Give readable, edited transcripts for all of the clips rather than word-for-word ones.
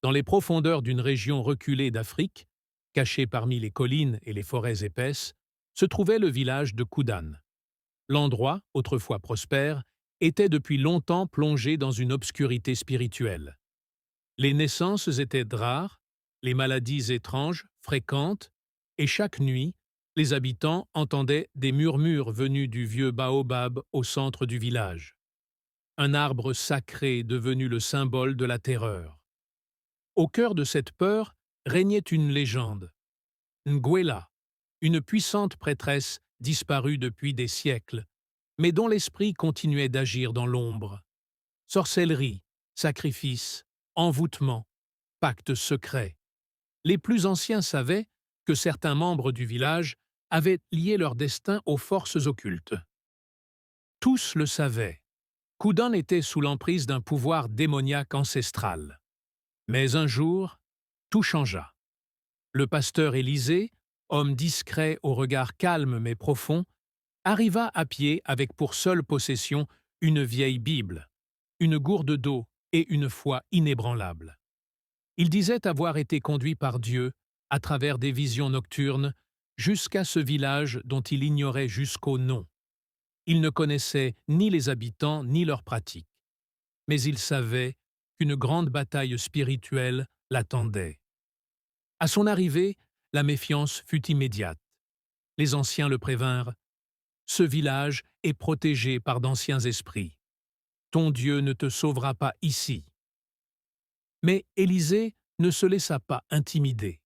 Dans les profondeurs d'une région reculée d'Afrique, cachée parmi les collines et les forêts épaisses, se trouvait le village de Koudan. L'endroit, autrefois prospère, était depuis longtemps plongé dans une obscurité spirituelle. Les naissances étaient rares, les maladies étranges, fréquentes, et chaque nuit, les habitants entendaient des murmures venus du vieux baobab au centre du village. Un arbre sacré devenu le symbole de la terreur. Au cœur de cette peur régnait une légende. Nguela, une puissante prêtresse disparue depuis des siècles, mais dont l'esprit continuait d'agir dans l'ombre. Sorcellerie, sacrifice, envoûtement, pacte secret. Les plus anciens savaient que certains membres du village avaient lié leur destin aux forces occultes. Tous le savaient. Koudan était sous l'emprise d'un pouvoir démoniaque ancestral. Mais un jour, tout changea. Le pasteur Élisée, homme discret au regard calme mais profond, arriva à pied avec pour seule possession une vieille Bible, une gourde d'eau et une foi inébranlable. Il disait avoir été conduit par Dieu, à travers des visions nocturnes, jusqu'à ce village dont il ignorait jusqu'au nom. Il ne connaissait ni les habitants ni leurs pratiques. Mais il savait qu'une grande bataille spirituelle l'attendait. À son arrivée, la méfiance fut immédiate. Les anciens le prévinrent. Ce village est protégé par d'anciens esprits. Ton Dieu ne te sauvera pas ici. Mais Élisée ne se laissa pas intimider.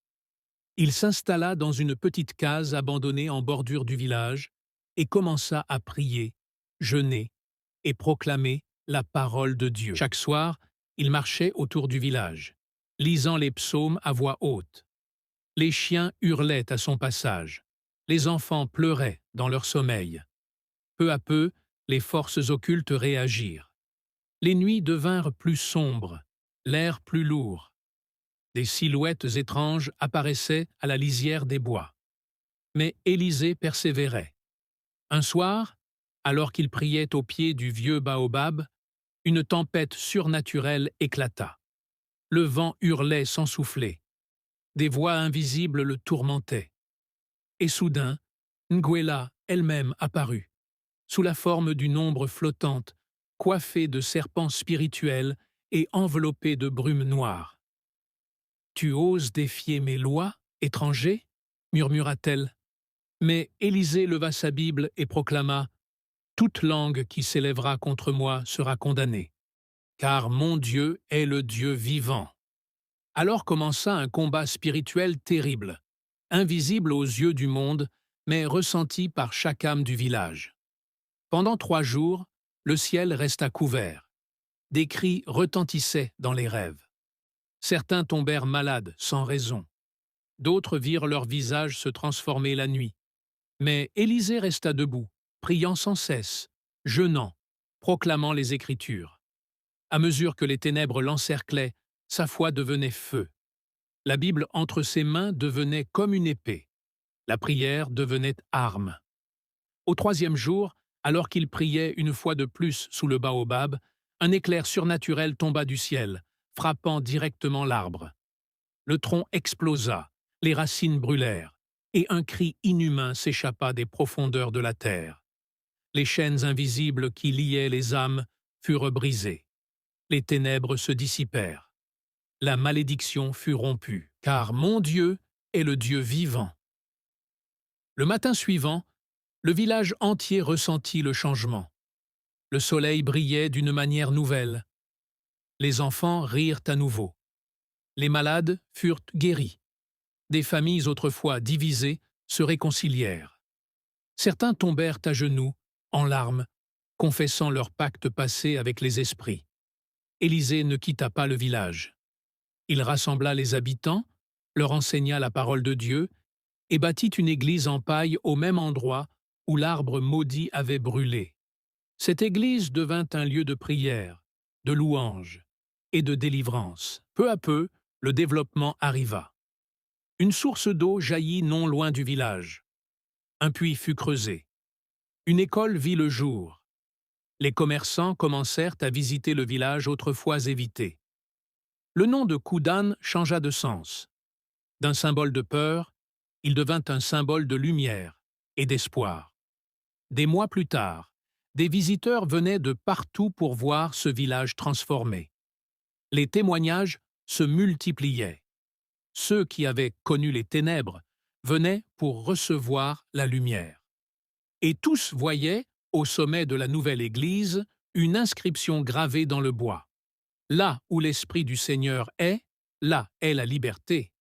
Il s'installa dans une petite case abandonnée en bordure du village et commença à prier, jeûner et proclamer la parole de Dieu. Chaque soir, il marchait autour du village, lisant les psaumes à voix haute. Les chiens hurlaient à son passage. Les enfants pleuraient dans leur sommeil. Peu à peu, les forces occultes réagirent. Les nuits devinrent plus sombres, l'air plus lourd. Des silhouettes étranges apparaissaient à la lisière des bois. Mais Élisée persévérait. Un soir, alors qu'il priait au pied du vieux baobab, une tempête surnaturelle éclata. Le vent hurlait sans souffler. Des voix invisibles le tourmentaient. Et soudain, Nguela elle-même apparut, sous la forme d'une ombre flottante, coiffée de serpents spirituels et enveloppée de brume noire. « Tu oses défier mes lois, étranger ?» murmura-t-elle. Mais Élisée leva sa Bible et proclama « Toute langue qui s'élèvera contre moi sera condamnée, car mon Dieu est le Dieu vivant. » Alors commença un combat spirituel terrible, invisible aux yeux du monde, mais ressenti par chaque âme du village. Pendant 3 jours, le ciel resta couvert. Des cris retentissaient dans les rêves. Certains tombèrent malades sans raison. D'autres virent leur visage se transformer la nuit. Mais Élisée resta debout, priant sans cesse, jeûnant, proclamant les Écritures. À mesure que les ténèbres l'encerclaient, sa foi devenait feu. La Bible entre ses mains devenait comme une épée. La prière devenait arme. Au 3e jour, alors qu'il priait une fois de plus sous le baobab, un éclair surnaturel tomba du ciel, frappant directement l'arbre. Le tronc explosa, les racines brûlèrent, et un cri inhumain s'échappa des profondeurs de la terre. Les chaînes invisibles qui liaient les âmes furent brisées. Les ténèbres se dissipèrent. La malédiction fut rompue, car mon Dieu est le Dieu vivant. Le matin suivant, le village entier ressentit le changement. Le soleil brillait d'une manière nouvelle. Les enfants rirent à nouveau. Les malades furent guéris. Des familles autrefois divisées se réconcilièrent. Certains tombèrent à genoux, en larmes, confessant leur pacte passé avec les esprits. Élisée ne quitta pas le village. Il rassembla les habitants, leur enseigna la parole de Dieu et bâtit une église en paille au même endroit où l'arbre maudit avait brûlé. Cette église devint un lieu de prière, de louange et de délivrance. Peu à peu, le développement arriva. Une source d'eau jaillit non loin du village. Un puits fut creusé. Une école vit le jour. Les commerçants commencèrent à visiter le village autrefois évité. Le nom de Koudan changea de sens. D'un symbole de peur, il devint un symbole de lumière et d'espoir. Des mois plus tard, des visiteurs venaient de partout pour voir ce village transformé. Les témoignages se multipliaient. Ceux qui avaient connu les ténèbres venaient pour recevoir la lumière. Et tous voyaient, au sommet de la nouvelle église, une inscription gravée dans le bois. Là où l'Esprit du Seigneur est, là est la liberté.